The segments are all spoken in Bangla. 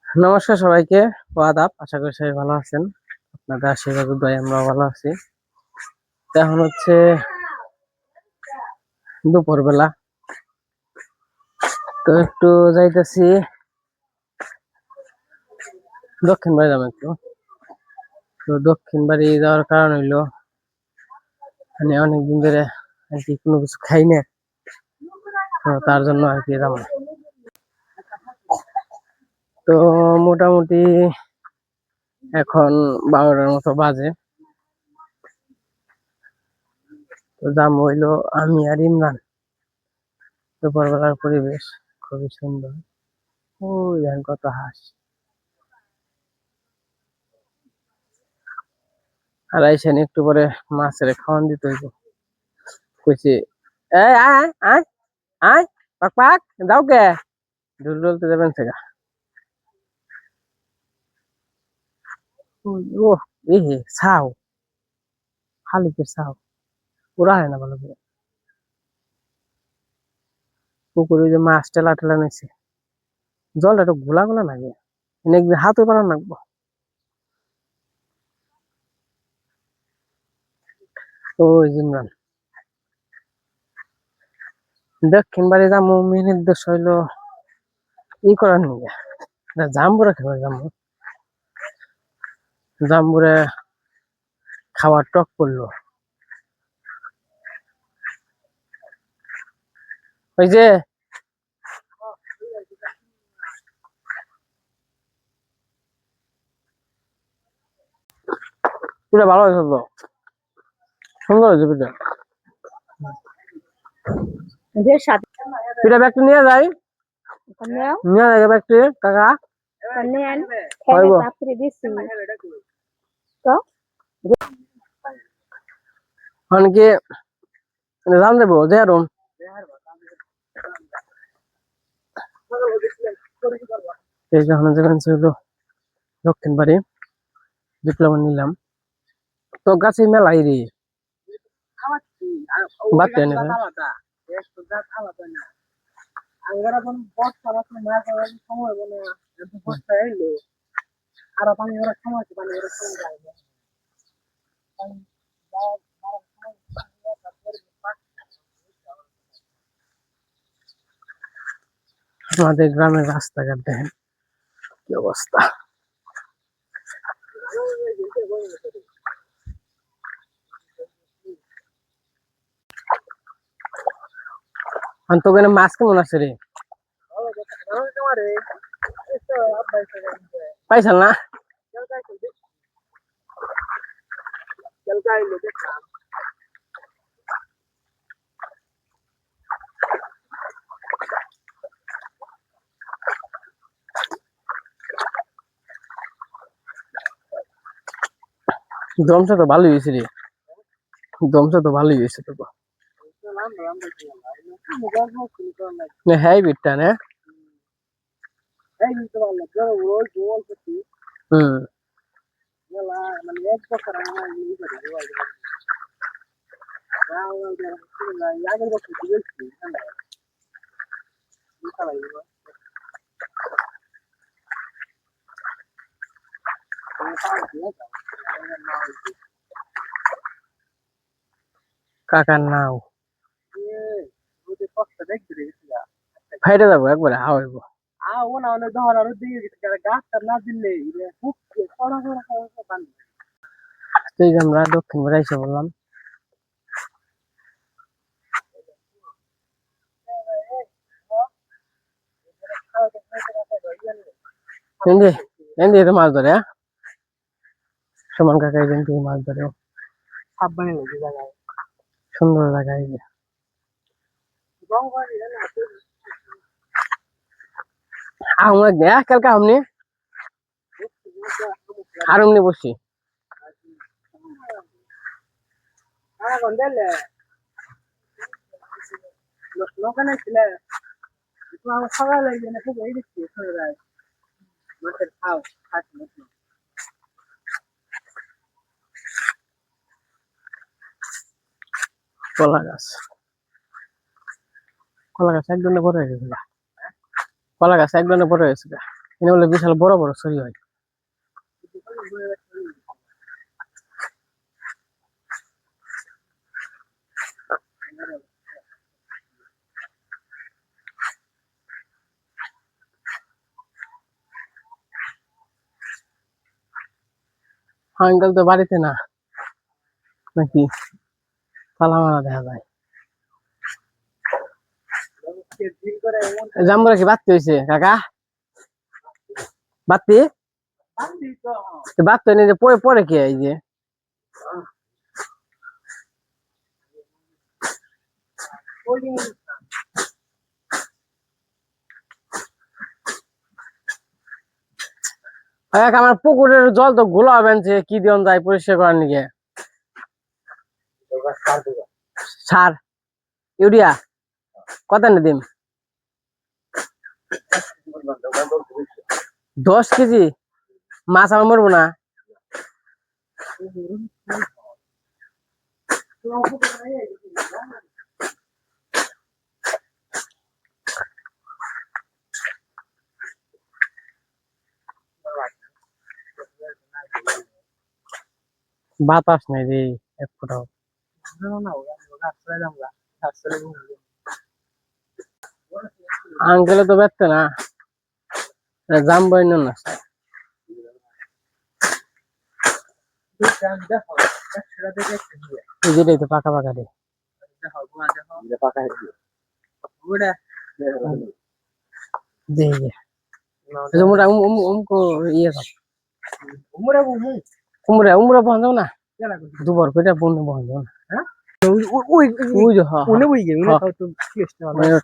নমস্কার সবাইকে। আদাব, আশা করি সবাই ভালো আছেন। আপনাদের আশীর্বাদ দয়ায় আমরা ভালো আছি। তো এখন হচ্ছে দুপুর বেলা, তো একটু যাইতেছি দক্ষিণ বাড়ি যাবো একটু। তো দক্ষিণ বাড়ি যাওয়ার কারণ হইলো মানে অনেকদিন ধরে আর কি কোনো কিছু খাই না, তো তার জন্য আর কি যাবো। তো মোটামুটি এখন 12টার মতো বাজে। তো যাম হইলো আমি আর ইমরান। দুপুরবেলার পরিবেশ খুবই সুন্দর। ওই দেখেন কত হাঁস। আর আইসেন একটু পরে মাছের খাওয়ান দিতে হইব। কইছি এই আয় আয় আয় পাক পাক যাও কে ঢুল ঢুলতে যাবেন থেকে। ও এ হে ছাও, খালিকের ছাও ওরা হয় না ভালো করে। পুকুরে যে মাছ টেলা টেলা নিছে, জলটা একটু ঘোলা ঘোলা লাগে, একদিন হাতে পারা নাকবো। ওই জিমরান দক্ষিণ বাড়ি যাবো, মেন উদ্দেশ্য হইলো ই করার নিয়ে জাম্বুরা খেতে যাবো। জাম্বুরে খাবার টক করলো ওই যে পিঠা ভালো হয়েছে, তো সুন্দর হয়েছে পিঠা। পিঠা ব্যাগটা নিয়ে যাই, নিয়ে যাই ব্যাগটি কাকা খাইব। কি জান দেবো যে আরম এই যে এখন যেখানে ছিল দক্ষিণ বাড়ি ডিপ্লোমা নিলাম। তো গাছে মেলাই রে বাড়তে এনে আমাদের গ্রামের রাস্তাঘাট দেখেন কি অবস্থা। তো ওখানে মাছ কেমন আছে রে, পাইছাল না? দমটা তো ভালোই হয়েছে রে, দমটা তো ভালোই হয়েছে তো। হ্যাঁ বিটটা না, হম কাকার নাও ফাইটে যাবো একবারে হাওয়াইব। এই যে আমরা দক্ষিণ বাড়ি এসে বললাম। এনদি এনদি তো মাছ ধরে, হ্যাঁ সমান কাকা এখান থেকে মাছ ধরে। সুন্দর জায়গা এই যে। আহম এক কালকা আমনি আর এমনি বসছি। কলা গাছ, কলা গাছ একজনে বড় হয়ে গেছে, কলা গাছ একজনে বড় হয়েছে। এনে বলে বিশাল বড় বড় ছড়ি হয়। আঙ্কেল তো বাড়িতে না, নাকি তালা মারা দেখা যায়। জাম্বুরা কি বাড়তে হয়েছে কাকা? বাড়তি বাড়তে নেই যে পরে পরে কি এই যে আমার পুকুরের জল তো ঘোলা বেনছে, কি দিন যায় পরিষ্কার করার নিকে? সার ইউরিয়া কত নে দিম? 10 কেজি? মাছ আমার মরবো না? বাতাস নাই রে এক ফোটাও। আঙ্কেলে তো ব্যস্ত না, জাম্বো না। যেটাই তো পাকা পাকা রে উমরা উমরা বন্ধ না দুবার করে বন্ধ বন্ধ না।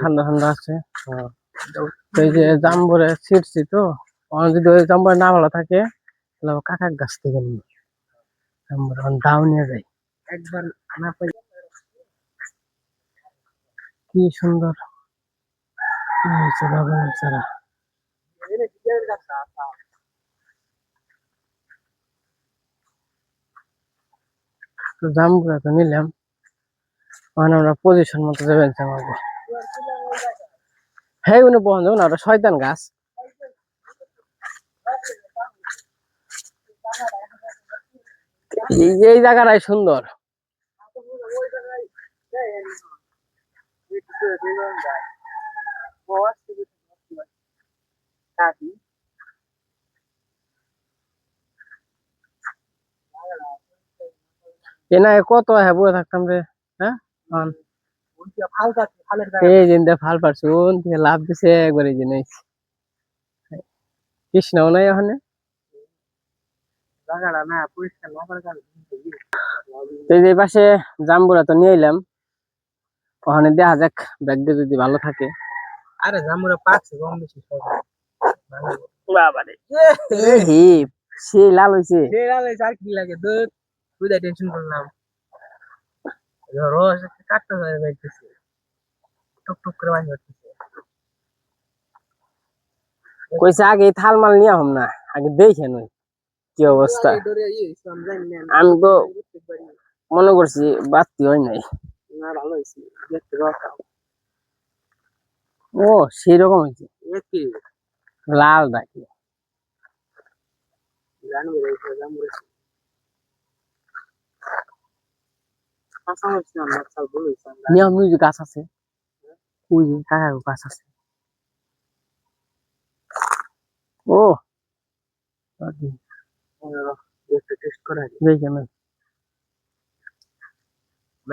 ঠান্ডা ঠান্ডা আছে। এই যে জাম্বুরে ছিটছি তো, যদি ওই জাম্বুরে না ভালো থাকে তাহলে কাকার গাছ থেকে নিই দাও নিয়ে যাই একবার। কি সুন্দর জাম্বুরা তো নিলাম, আমরা পজিশন মতো যাবেন আমাকে। হ্যাঁ উনি বন্ধ না, ওটা শয়তান গাছ। এই জায়গাটাই সুন্দর। এনা কত হ্যাঁ বয়ে থাকতাম রে। হ্যাঁ এই দিনটা ফাল পারছুন লাভ দিছে একবার এই জিনিস। কৃষ্ণও নাই ওখানে। এই যে পাশে জাম্বুরা তো নিয়ে এলাম, ওখানে দেখা যাক ব্যাগটা যদি ভালো থাকে। আরে জাম্বুরা পাকছে কম বেশি বাবারে সে লাল হইছে, সে লাল হইছে আর কি লাগে দুধ বুঝাই টেনশন করলাম। রস কাটতে হয়ে যাইতেছে, টুক টুক করে বানি হচ্ছে। কইছে আগে থাল মাল নিয়ে হম না, আগে দেখে নই কি অবস্থা। আমি তো মনে করছি বাতি হয় নাই। ভালো হয়েছে ও সেই রকম হয়েছে লাল ডাকি। গাছ আছে ওই যে কাকার গাছ আছে। ও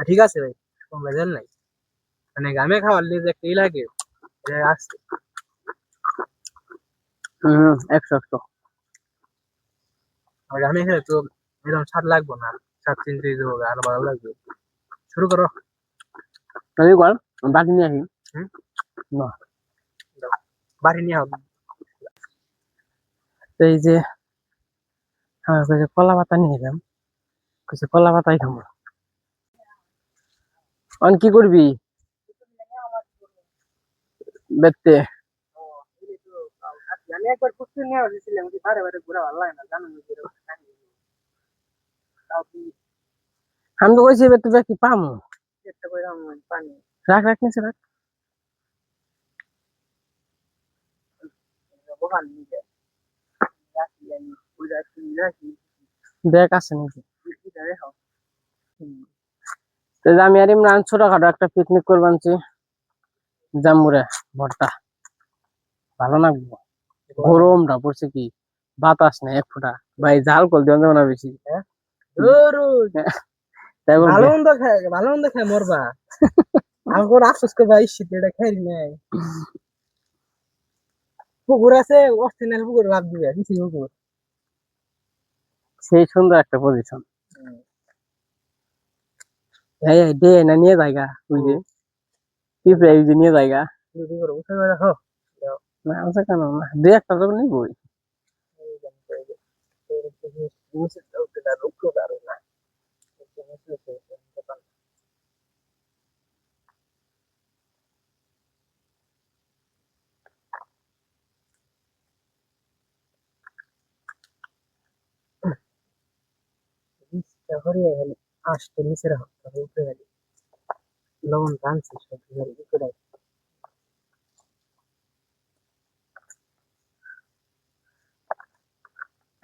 ঠিক আছে ভাই, কোনো ভেজাল নাই। মানে গ্রামে খাওয়ার লিগে একটা লাগে আসছে। একশো একশো গ্রামে খেলে তো এরকম স্বাদ লাগবো না, স্বাদ চিনতে হবে আরো ভালো লাগবে। শুরু করো বাটি নিয়ে আসি। বাটি নিয়ে হবে। এই যে কলা পাতা নিয়ে এলাম, কলা পাতাই খাবো। অন কি করবি বেতে? আমি একবার কুস্তি নিয়ে আসছিলাম, বারে বারে ঘোরা ভালো লাগে না জানো। আমি তো কইছি বেতে কি পামু পানি রাখ রাখ নিচে রাখ। দেখ আছে নাকি? তো যে আমি আর ইমরান ছোটখাটো একটা পিকনিক করবানছি জাম্বুরে ভর্তা ভালো লাগবে। গরমটা পড়ছে কি বাতাস নেই এক ফোঁটা ভাই জাল কল দিও না বেশি তাই ভালো বলবে মন্দ খায় ভালো মন্দ খায় মরবা আমার আফসোস করে ভাই শীত এটা খাই নাই পুকুর আছে অস্ট্রেলিয়ার পুকুর লাভ দিবে কিছু পুকুর সেই সুন্দর একটা পজিশন এই দে না নিয়ে জায়গা ওই যে পিঁপড়ে এই যে নিয়ে জায়গা যদি করে উঠে রাখো না আছে কেন না দুই একটা তো নিবই হরিয়ে গেলে আসতে নিচে রাখো তারপর উঠে গেলে লবণ টানছে সব করে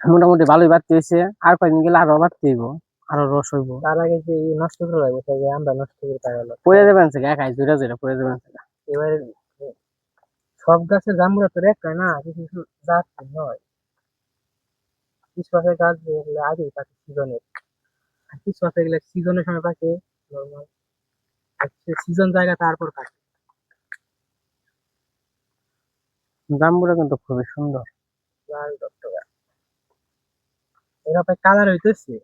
মোটামুটি ভালোই বাড়তে হয়েছে আর কয়েকদিন গেলে আরো বাড়তে হইব আরো রস হইব তার আগে যে নষ্ট করে লাগবে তাই আমরা নষ্ট করে পারলো পড়ে যাবেন থেকে একাই জোরে জোরে পড়ে যাবেন থেকে এবারে সব গাছের জাম্বুরা তো একটা না কিছু কিছু জাত নয় কিছু আছে গাছ যেগুলো আগেই পাকে সিজনের আর কিছু আছে এগুলো সিজনের সময় পাকে নর্মাল সিজন জায়গা তারপর পাকে জাম্বুরা কিন্তু খুবই সুন্দর লাল টকটকা এরা প্রায় কালার হইতেছে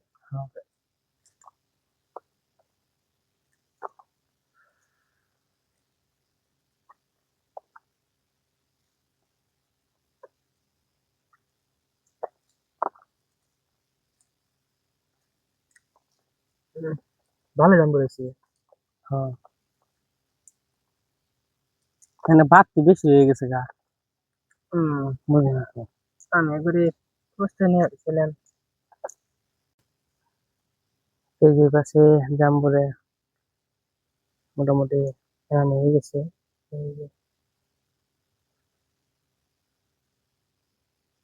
ভালো জাম করেছে হ্যাঁ এখানে বাড়তি বেশি হয়ে গেছে গা হম বুঝলি না তো? আমি একবারে প্রশ্ন নিয়ে ছিলেন এই যে পাশে জাম্বুরে মোটামুটি এখানে হয়ে গেছে এই যে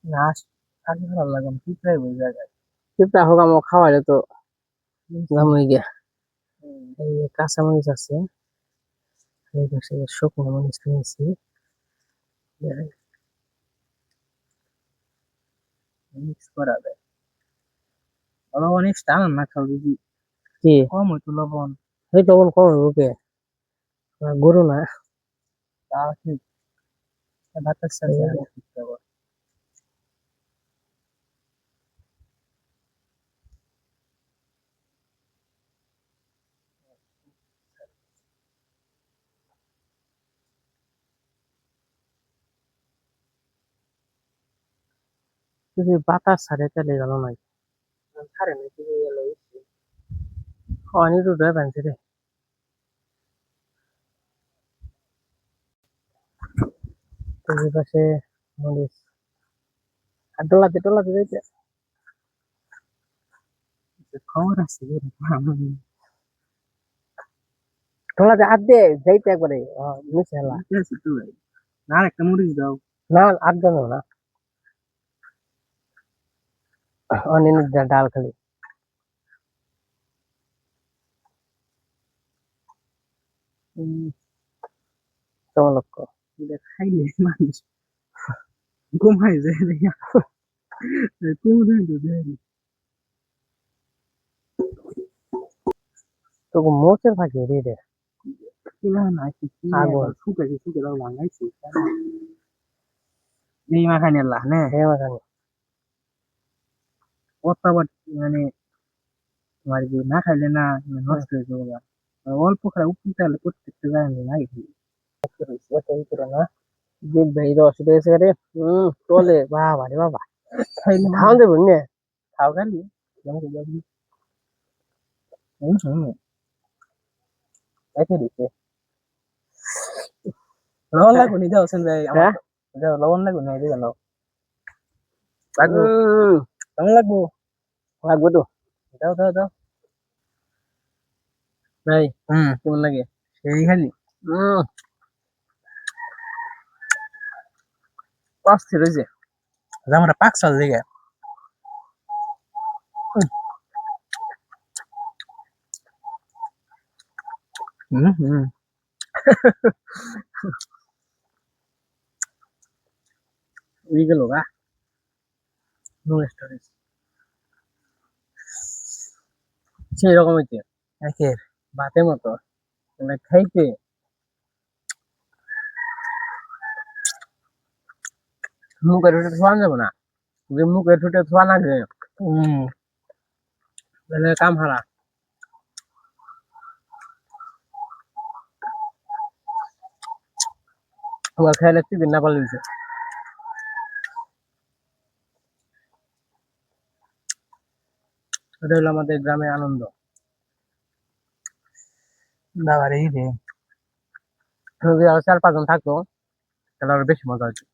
ঘাস আগে ভালো লাগাম কি প্রায় ওই জায়গায় পিঁপড়া হোক আমার খাওয়ালে তো জামুই গিয়া এই যে কাঁচামরিচ আছে এই পাশে শুকনো মরিচ নিয়েছি মিক্স করা যায় লবণ এক্সট্রা আনান না খাও যদি কি কম হইতো লবণ এই লবণ কম হইব কে গরু না তা ঠিক ভাতের সাথে আগে ঠিক হবে যদি বাতাস ছাড়ে তাহলে ভালো নাই ছাড়ে না কি হয়ে গেল অনেক রোদ হয়ে পানছে রে এই পাশে মরিচ আর ডোলাতে যাইতে খবর আছে ডোলাতে হাত দে যাইতে একবারে মিশে হেলা না একটা মরিচ দাও না আর জানো না অনেক ডাল খালি তোমার লক্ষ্য এটা খাইলে মানুষ ঘুমাই যায় তুমি তোকে মোচের থাকে রে রে কিনা না আগুন শুকে দাও ভাঙাইছি এই মাখানি আল্লাহ না হ্যাঁ মাখানি অত্যাবার মানে তোমার কি না খাইলে না নষ্ট হয়ে যাবে অল্প খাই উপরে তাহলে প্রত্যেকটা যায় না এটাই করে না যে ভাই রস উঠে গেছে রে চলে বাবা রে বাবা খাইলে খাওয়া দেবো নে খাও খালি রেখে দিচ্ছে লবণ লাগবে নি দাও সেন ভাই আমার দাও লবণ লাগবে না দিবেন দাও লাগবে কেমন লাগবো লাগবে তো দাও দাও দাও ভাই কেমন লাগে সেই খালি হম অস্থির হয়েছে জামরা পাকছাল দিকে হুম উই গেল গা নো স্টোরেজ সেই রকম হইতে একের ভাতের মতো মানে খাইতে মুখের ঠোঁটে ছোঁয়া যাবে না যে মুখের ঠোঁটে ছোঁয়া লাগে হুম তাহলে কাম হারা আমার খেয়াল একটি দিন না পারলে দিছে এটা হলো আমাদের গ্রামের আনন্দ বাবার এই রে যদি আরো 4-5 জন থাকতো তাহলে আরো বেশি মজা হতো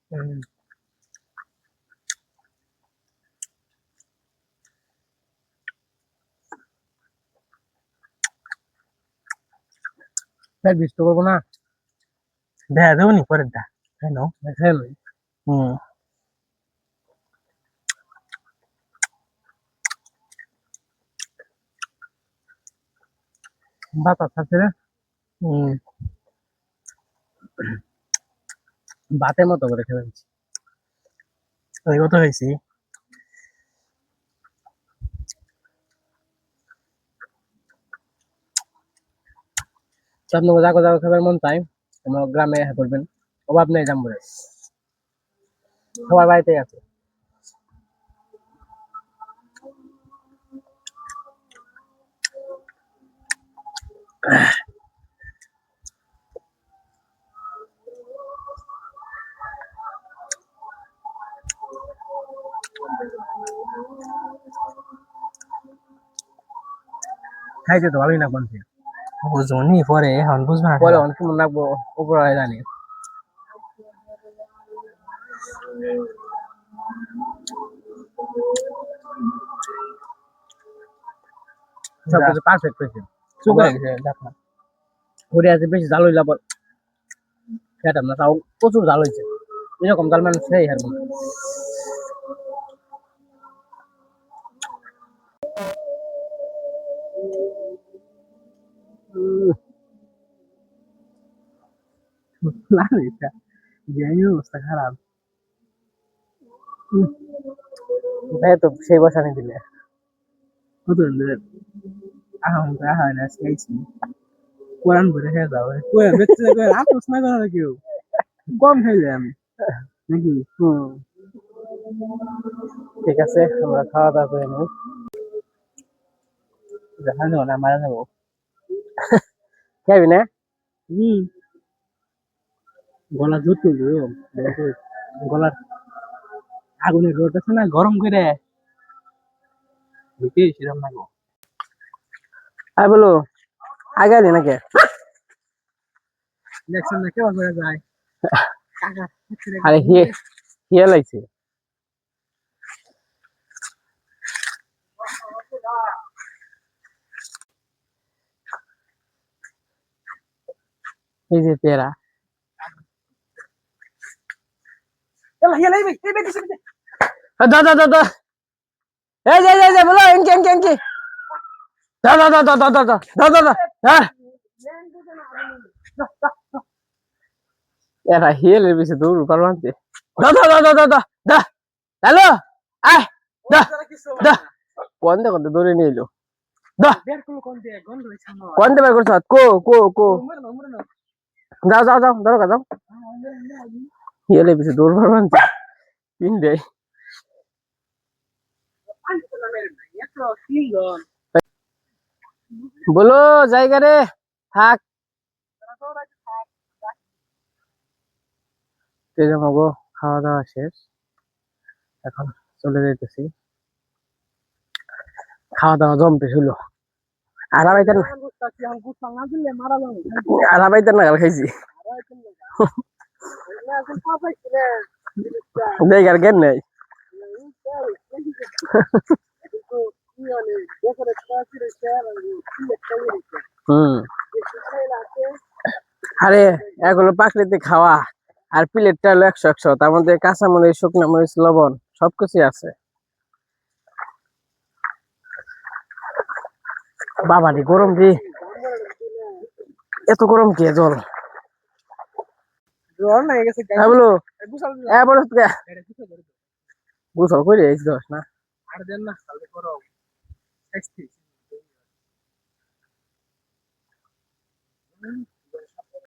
ফের বিষ্ট করবো না দেখা দেবো নি পরের দা তাই না খেয়ে নই হুম বাতাস থাকছে রে হুম ভাতের মতো করে খেয়ে ফেলছি ওই কত হয়েছি আপনাকে জাগো জাগো খাবার মন চাই আমার গ্রামে হ্যাঁ করবেন অভাব নেই জাম্বুরে সবার বাড়িতেই আছে খাইতে তো ভালোই না বলছে বুঝবো নি পরে এখন বুঝবো না পরে অনেক মনে রাখবো উপর জানি সবকিছু পারফেক্ট হয়েছে চুপ হয়ে গেছে দেখ না ঘুরে আছে বেশি জাল হইলে আবার খেতাম না তাও প্রচুর জাল হয়েছে এরকম জাল মানুষ সেই হারবো না লাগে এই অবস্থা খারাপ তাই তো সেই বসানি দিলে কত আহাম আহা না খাইছি কোরআন ভরে খেয়ে যাও কই বেঁচে কই আপোষ না করে কেউ কম খাইলে আমি নাকি ঠিক আছে আমরা খাওয়া দাওয়া করে নিই দেখা যাবো না মারা যাবো খাবি না হুম গলা জুত গলার আগুনের রোদ আছে না গরম করে বুঝতে সেরকম না গো আর বলো আগে আলি নাকি দেখছেন না কেমন করে যায় কাকা আরে হিয়ে লাগছে এই যে পেয়ারা দা দা দা দা এই যে বলো এনকি দা দা দা দা দা দা দা দা দা হ্যাঁ এরা হিয়েলের বেশি দৌড় পারো আনতে দা দা দা দা দা দা দা হ্যালো আয় দা দা কোন দৌড়ে নিয়ে এলো দা কোন বের করছ কো যাও যাও যাও ধরো যাও হিয়েলে বেশি দৌড় পারো আনতে তিন দে বলো জায়গা রে থাক তেজামাগো খাওয়া দাওয়া শেষ এখন চলে যাইতেছি খাওয়া দাওয়া জমতে ছিল আড়াইটার নাগাল খাইছি দেখার জ্ঞান নেই হম আরে এগুলো প্রাকৃতিক খাওয়া আর প্লেটটা হলো 100 তার মধ্যে কাঁচামরিচ শুকনো মরিচ লবণ সবকিছুই আছে। বাবারে গরম রে, এত গরম কে জল। জ্বর না গেছে হ্যাঁ বলো, গুছাল হ্যাঁ বলো তো, এটা গুছাল করে দাও। গোসল করে এই দোষ না। আর দেন না তাহলে করো 60